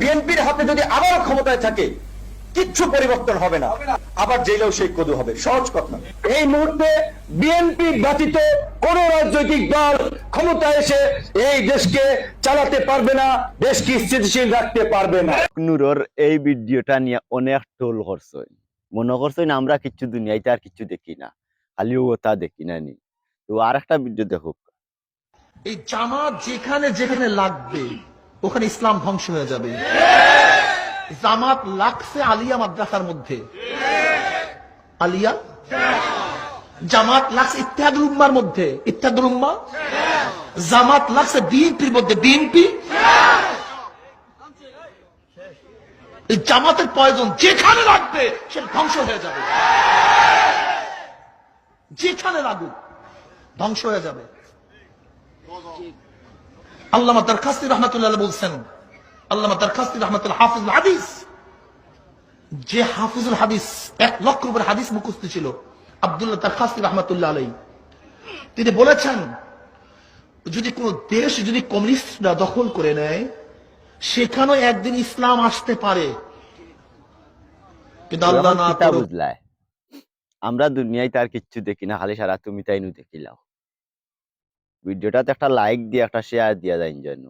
বিএনপির হাতে যদি আবার ক্ষমতায় থাকে কিচ্ছু পরিবর্তন হবে না, আবার জেলেও সেই কদু হবে। সহজ কথা। এই মুহূর্তে বিএনপি ব্যতীত কোন রাজনৈতিক দল ক্ষমতায় এসে এই দেশকে চালাতে পারবে না, দেশকে স্থিতিশীল রাখতে পারবে না। নুরর এই ভিডিওটা নিয়ে অনেক টোল করছে, মনে করছেন আমরা কিচ্ছু দুনিয়াতে আর কিছু দেখি না, খালি ও তা দেখি না নি। তো আর একটা ভিডিও দেখুক। এই জামাত যেখানে যেখানে লাগবে ওখানে ইসলাম ধ্বংস হয়ে যাবে। জামাত লাগছে আলিয়া মাদ্রাসার মধ্যে, আলিয়া জামাত লাগছে ইত্তেহাদুল উম্মার মধ্যে, ইত্তেহাদুল উম্মা। জামাত লাগছে বিএনপির মধ্যে, বিএনপি। এই জামাতের প্রয়োজন যেখানে লাগবে সেটা ধ্বংস হয়ে যাবে, যেখানে লাগুক ধ্বংস হয়ে যাবে। আল্লামা দরখাস্তি রহমাতুল্লাহ বলছেন, আল্লামা দরখাস্তি রহমাতুল্লাহ হাফিজুল হাদিস, যে হাফিজুল হাদিস 1 লক্ষ উপর হাদিস মুখস্থ ছিল, আব্দুল্লাহ দরখাস্তি রহমাতুল্লাহ আলাইহি, তিনি বলেছেন যদি কোন দেশ যদি কমিউনিস্টরা দখল করে নেয় সেখানেও একদিন ইসলাম আসতে পারে, কিন্তু আল্লাহ না করুক। বুঝলাই আমরা দুনিয়ায় তার কিচ্ছু দেখি না, খালি সারা তুমি তাই নু দেখিলাও। ভিডিওটাতে একটা লাইক দিয়ে একটা শেয়ার দিয়া যায় জন্য।